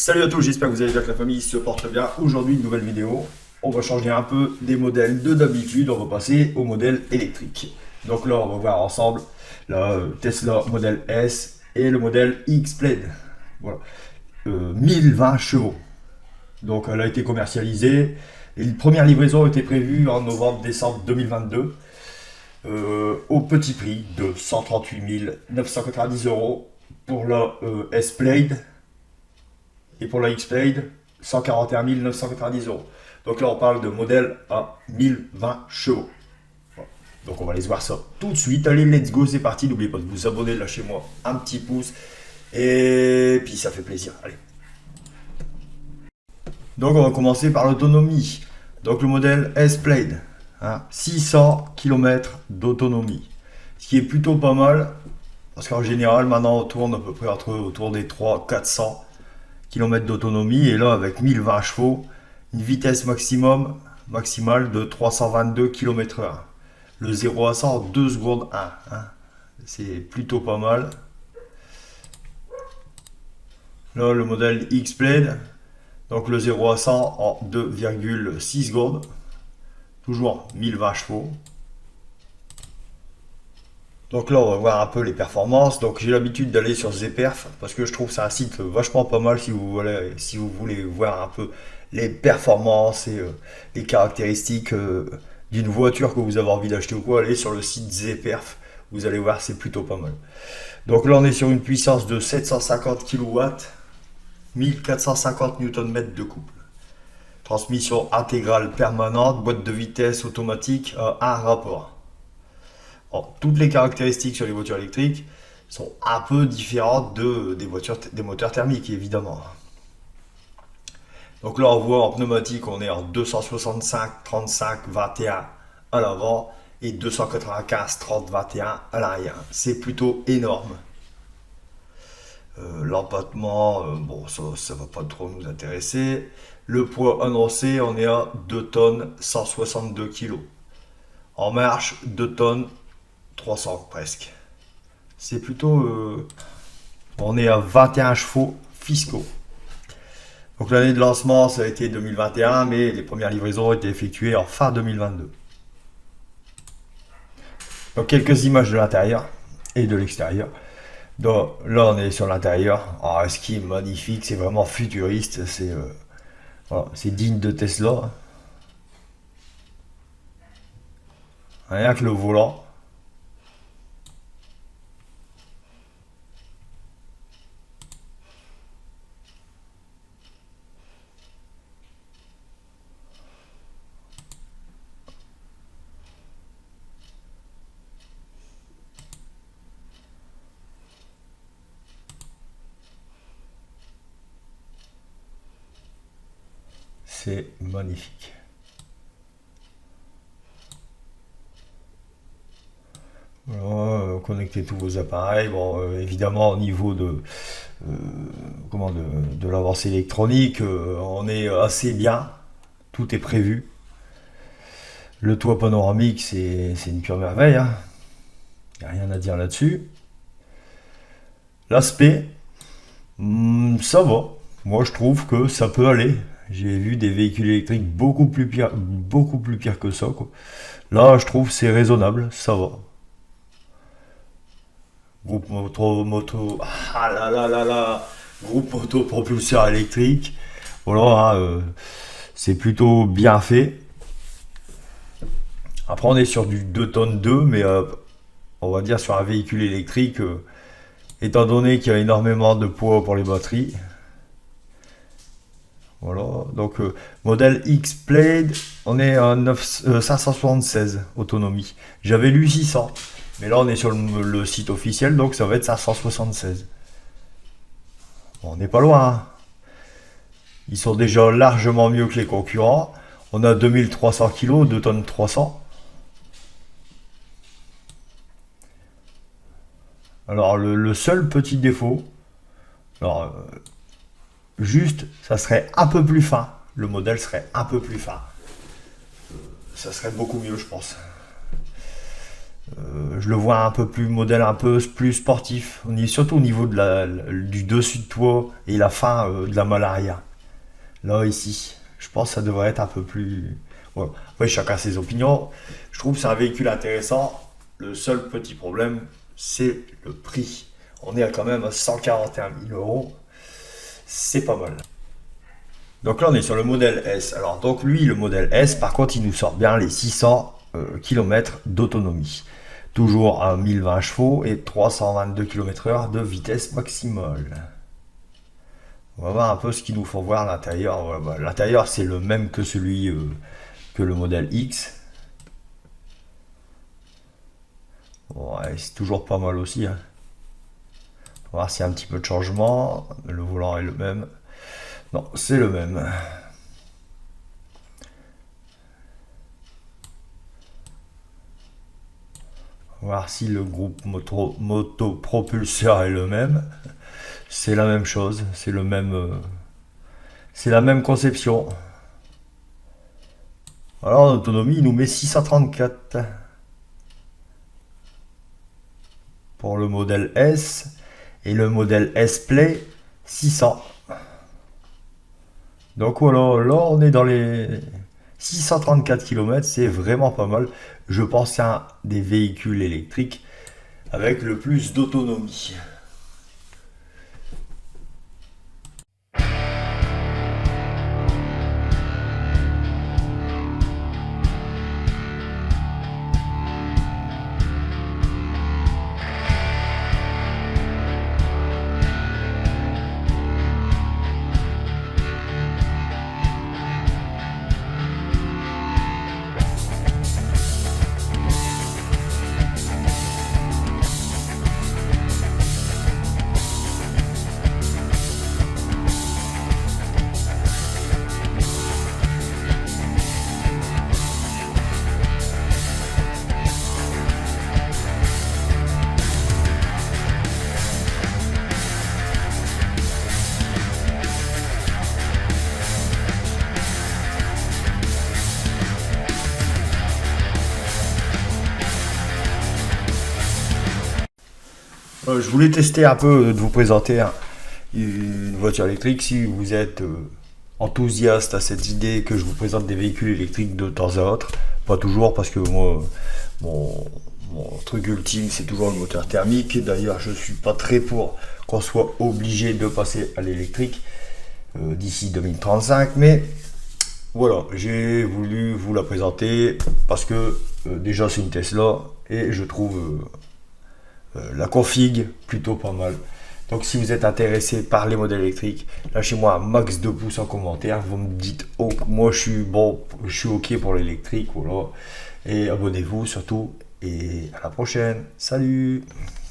Salut à tous, j'espère que vous allez bien, que la famille se porte bien. Aujourd'hui, une nouvelle vidéo. On va changer un peu des modèles de d'habitude. On va passer au modèle électrique. Donc là, on va voir ensemble la Tesla modèle S et le modèle X-Plaid. Voilà. 1020 chevaux. Donc elle a été commercialisée. Et les premières livraisons étaient prévues en novembre-décembre 2022 au petit prix de 138 990 € pour la S-Plaid. Et pour la X-Plaid, 141 990 €. Donc là, on parle de modèle à 1020 chevaux. Voilà. Donc on va aller voir ça tout de suite. Allez, let's go, c'est parti. N'oubliez pas de vous abonner, lâchez-moi un petit pouce. Et puis ça fait plaisir. Allez. Donc on va commencer par l'autonomie. Donc le modèle S-Plaid, 600 km d'autonomie. Ce qui est plutôt pas mal. Parce qu'en général, maintenant, on tourne à peu près autour des 300-400 km d'autonomie, et là avec 1020 chevaux, une vitesse maximale de 322 km/h. Le 0 à 100 en 2 secondes 1. C'est plutôt pas mal. Là le modèle X-Plaid, donc le 0 à 100 en 2,6 secondes. Toujours 1020 chevaux. Donc là, on va voir un peu les performances. Donc j'ai l'habitude d'aller sur Zperf parce que je trouve que c'est un site vachement pas mal si vous voulez voir un peu les performances et les caractéristiques d'une voiture que vous avez envie d'acheter ou quoi. Allez sur le site Zperf, vous allez voir, c'est plutôt pas mal. Donc là, on est sur une puissance de 750 kW, 1450 Nm de couple. Transmission intégrale permanente, boîte de vitesse automatique à un rapport. Alors, toutes les caractéristiques sur les voitures électriques sont un peu différentes des moteurs thermiques, évidemment. Donc là, on voit en pneumatique, on est en 265, 35, 21 à l'avant et 295, 30, 21 à l'arrière. C'est plutôt énorme. L'empattement, bon, ça va pas trop nous intéresser. Le poids annoncé, on est à 2 tonnes 162 kg. En marche, 2 tonnes 300 presque. C'est plutôt... on est à 21 chevaux fiscaux. Donc l'année de lancement, ça a été 2021, mais les premières livraisons ont été effectuées en fin 2022. Donc quelques images de l'intérieur et de l'extérieur. Donc là, on est sur l'intérieur. Alors, ce qui est magnifique, c'est vraiment futuriste. Voilà, c'est digne de Tesla. Rien que le volant. C'est magnifique. Voilà, connectez tous vos appareils. Bon, évidemment, au niveau de l'avancée électronique, on est assez bien. Tout est prévu. Le toit panoramique, c'est une pure merveille. Il n'y a rien à dire là-dessus. L'aspect, ça va. Moi, je trouve que ça peut aller. J'ai vu des véhicules électriques beaucoup plus pires que ça, quoi. Là, je trouve que c'est raisonnable, ça va. Groupe moto, ah là là là là, groupe moto propulseur électrique. Voilà, c'est plutôt bien fait. Après, on est sur du 2 tonnes 2, mais on va dire sur un véhicule électrique, étant donné qu'il y a énormément de poids pour les batteries. Voilà, donc modèle X-Plaid, on est à 576 autonomie. J'avais lu 600, mais là on est sur le site officiel, donc ça va être 576. Bon, on n'est pas loin. Ils sont déjà largement mieux que les concurrents. On a 2300 kg, 2 tonnes 300. Alors le seul petit défaut, alors juste, ça serait un peu plus fin. Le modèle serait un peu plus fin. Ça serait beaucoup mieux, je pense. Je le vois un peu plus modèle, un peu plus sportif. On est surtout au niveau du dessus de toit et la fin de la malle arrière. Là, ici, je pense que ça devrait être un peu plus. Ouais. Après, chacun ses opinions. Je trouve que c'est un véhicule intéressant. Le seul petit problème, c'est le prix. On est quand même à 141 000 euros. C'est pas mal. Donc là, on est sur le modèle S. Alors, donc lui, le modèle S, par contre, il nous sort bien les 600 km d'autonomie. Toujours à 1020 chevaux et 322 km/h de vitesse maximale. On va voir un peu ce qu'il nous faut voir à l'intérieur. Ouais, bah, l'intérieur, c'est le même que celui que le modèle X. Ouais, c'est toujours pas mal aussi, hein. On va voir s'il y a un petit peu de changement. Le volant est le même. Non, c'est le même. On va voir si le groupe motopropulseur est le même. C'est la même chose. C'est le même. C'est la même conception. Alors, en autonomie, il nous met 634 pour le modèle S et le modèle S Play 600. Donc voilà, là on est dans les 634 km, c'est vraiment pas mal. Je pense que c'est un des véhicules électriques avec le plus d'autonomie. Je voulais tester un peu de vous présenter une voiture électrique si vous êtes enthousiaste à cette idée que je vous présente des véhicules électriques de temps à autre. Pas toujours parce que moi, mon, mon truc ultime c'est toujours le moteur thermique. D'ailleurs, je suis pas très pour qu'on soit obligé de passer à l'électrique d'ici 2035. Mais voilà, j'ai voulu vous la présenter parce que déjà c'est une Tesla et je trouve la config plutôt pas mal. Donc si vous êtes intéressé par les modèles électriques, lâchez-moi un max de pouces en commentaire. Vous me dites oh moi je suis bon, je suis ok pour l'électrique, voilà. Et abonnez-vous surtout. Et à la prochaine. Salut.